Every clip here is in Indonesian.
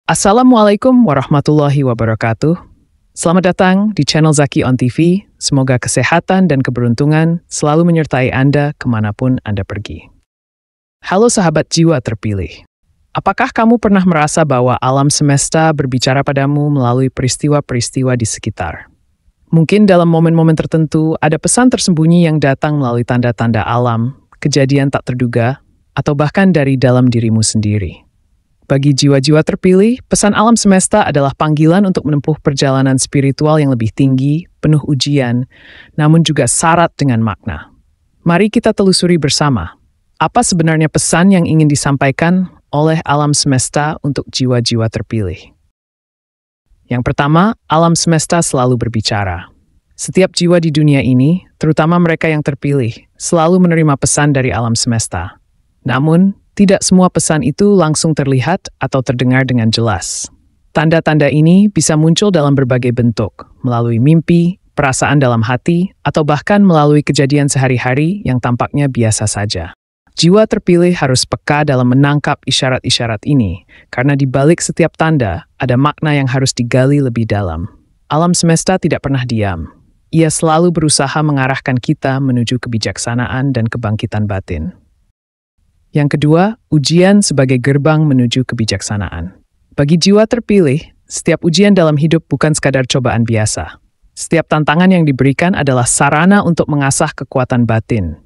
Assalamualaikum warahmatullahi wabarakatuh. Selamat datang di channel Zaki on TV. Semoga kesehatan dan keberuntungan selalu menyertai Anda kemanapun Anda pergi. Halo sahabat jiwa terpilih. Apakah kamu pernah merasa bahwa alam semesta berbicara padamu melalui peristiwa-peristiwa di sekitar? Mungkin dalam momen-momen tertentu ada pesan tersembunyi yang datang melalui tanda-tanda alam, kejadian tak terduga, atau bahkan dari dalam dirimu sendiri. Bagi jiwa-jiwa terpilih, pesan alam semesta adalah panggilan untuk menempuh perjalanan spiritual yang lebih tinggi, penuh ujian, namun juga syarat dengan makna. Mari kita telusuri bersama, apa sebenarnya pesan yang ingin disampaikan oleh alam semesta untuk jiwa-jiwa terpilih. Yang pertama, alam semesta selalu berbicara. Setiap jiwa di dunia ini, terutama mereka yang terpilih, selalu menerima pesan dari alam semesta. Namun, tidak semua pesan itu langsung terlihat atau terdengar dengan jelas. Tanda-tanda ini bisa muncul dalam berbagai bentuk, melalui mimpi, perasaan dalam hati, atau bahkan melalui kejadian sehari-hari yang tampaknya biasa saja. Jiwa terpilih harus peka dalam menangkap isyarat-isyarat ini, karena di balik setiap tanda ada makna yang harus digali lebih dalam. Alam semesta tidak pernah diam. Ia selalu berusaha mengarahkan kita menuju kebijaksanaan dan kebangkitan batin. Yang kedua, ujian sebagai gerbang menuju kebijaksanaan. Bagi jiwa terpilih, setiap ujian dalam hidup bukan sekadar cobaan biasa. Setiap tantangan yang diberikan adalah sarana untuk mengasah kekuatan batin,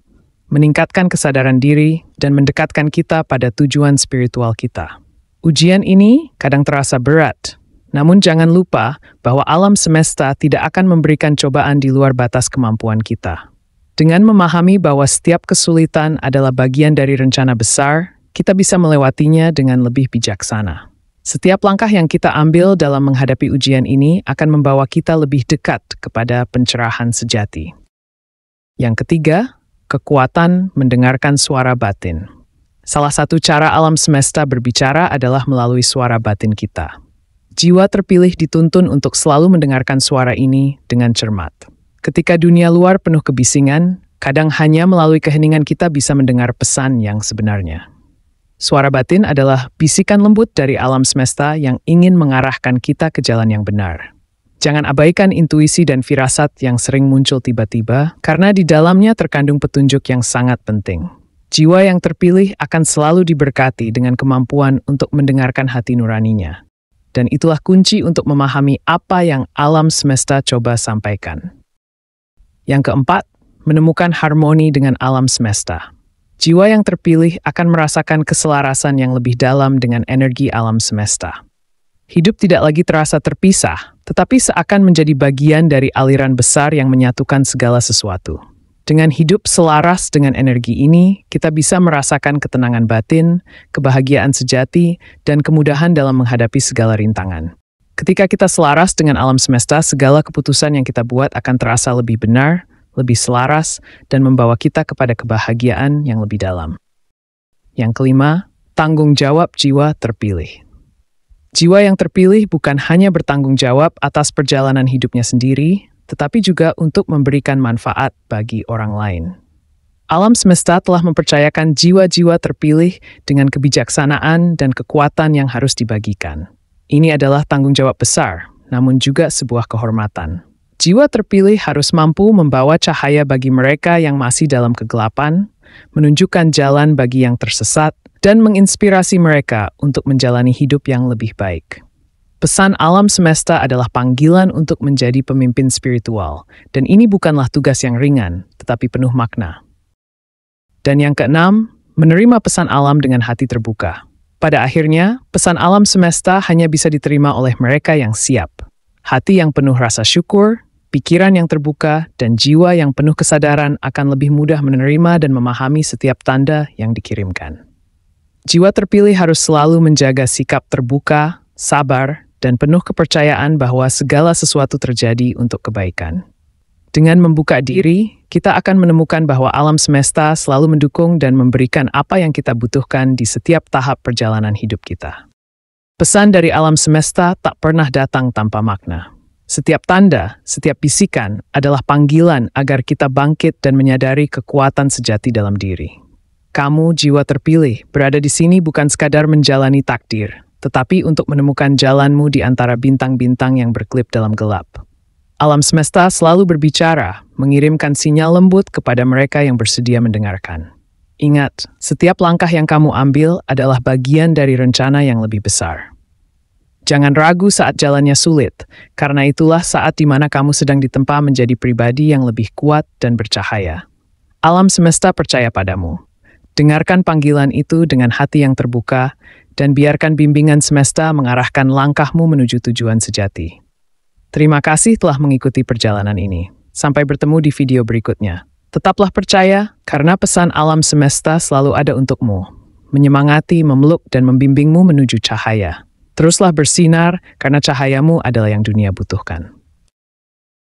meningkatkan kesadaran diri, dan mendekatkan kita pada tujuan spiritual kita. Ujian ini kadang terasa berat, namun jangan lupa bahwa alam semesta tidak akan memberikan cobaan di luar batas kemampuan kita. Dengan memahami bahwa setiap kesulitan adalah bagian dari rencana besar, kita bisa melewatinya dengan lebih bijaksana. Setiap langkah yang kita ambil dalam menghadapi ujian ini akan membawa kita lebih dekat kepada pencerahan sejati. Yang ketiga, kekuatan mendengarkan suara batin. Salah satu cara alam semesta berbicara adalah melalui suara batin kita. Jiwa terpilih dituntun untuk selalu mendengarkan suara ini dengan cermat. Ketika dunia luar penuh kebisingan, kadang hanya melalui keheningan kita bisa mendengar pesan yang sebenarnya. Suara batin adalah bisikan lembut dari alam semesta yang ingin mengarahkan kita ke jalan yang benar. Jangan abaikan intuisi dan firasat yang sering muncul tiba-tiba, karena di dalamnya terkandung petunjuk yang sangat penting. Jiwa yang terpilih akan selalu diberkati dengan kemampuan untuk mendengarkan hati nuraninya. Dan itulah kunci untuk memahami apa yang alam semesta coba sampaikan. Yang keempat, menemukan harmoni dengan alam semesta. Jiwa yang terpilih akan merasakan keselarasan yang lebih dalam dengan energi alam semesta. Hidup tidak lagi terasa terpisah, tetapi seakan menjadi bagian dari aliran besar yang menyatukan segala sesuatu. Dengan hidup selaras dengan energi ini, kita bisa merasakan ketenangan batin, kebahagiaan sejati, dan kemudahan dalam menghadapi segala rintangan. Ketika kita selaras dengan alam semesta, segala keputusan yang kita buat akan terasa lebih benar, lebih selaras, dan membawa kita kepada kebahagiaan yang lebih dalam. Yang kelima, tanggung jawab jiwa terpilih. Jiwa yang terpilih bukan hanya bertanggung jawab atas perjalanan hidupnya sendiri, tetapi juga untuk memberikan manfaat bagi orang lain. Alam semesta telah mempercayakan jiwa-jiwa terpilih dengan kebijaksanaan dan kekuatan yang harus dibagikan. Ini adalah tanggung jawab besar, namun juga sebuah kehormatan. Jiwa terpilih harus mampu membawa cahaya bagi mereka yang masih dalam kegelapan, menunjukkan jalan bagi yang tersesat, dan menginspirasi mereka untuk menjalani hidup yang lebih baik. Pesan alam semesta adalah panggilan untuk menjadi pemimpin spiritual, dan ini bukanlah tugas yang ringan, tetapi penuh makna. Dan yang keenam, menerima pesan alam dengan hati terbuka. Pada akhirnya, pesan alam semesta hanya bisa diterima oleh mereka yang siap. Hati yang penuh rasa syukur, pikiran yang terbuka, dan jiwa yang penuh kesadaran akan lebih mudah menerima dan memahami setiap tanda yang dikirimkan. Jiwa terpilih harus selalu menjaga sikap terbuka, sabar, dan penuh kepercayaan bahwa segala sesuatu terjadi untuk kebaikan. Dengan membuka diri, kita akan menemukan bahwa alam semesta selalu mendukung dan memberikan apa yang kita butuhkan di setiap tahap perjalanan hidup kita. Pesan dari alam semesta tak pernah datang tanpa makna. Setiap tanda, setiap bisikan adalah panggilan agar kita bangkit dan menyadari kekuatan sejati dalam diri. Kamu, jiwa terpilih, berada di sini bukan sekadar menjalani takdir, tetapi untuk menemukan jalanmu di antara bintang-bintang yang berkelip dalam gelap. Alam semesta selalu berbicara, mengirimkan sinyal lembut kepada mereka yang bersedia mendengarkan. Ingat, setiap langkah yang kamu ambil adalah bagian dari rencana yang lebih besar. Jangan ragu saat jalannya sulit, karena itulah saat di mana kamu sedang ditempa menjadi pribadi yang lebih kuat dan bercahaya. Alam semesta percaya padamu. Dengarkan panggilan itu dengan hati yang terbuka, dan biarkan bimbingan semesta mengarahkan langkahmu menuju tujuan sejati. Terima kasih telah mengikuti perjalanan ini. Sampai bertemu di video berikutnya. Tetaplah percaya, karena pesan alam semesta selalu ada untukmu, menyemangati, memeluk, dan membimbingmu menuju cahaya. Teruslah bersinar, karena cahayamu adalah yang dunia butuhkan.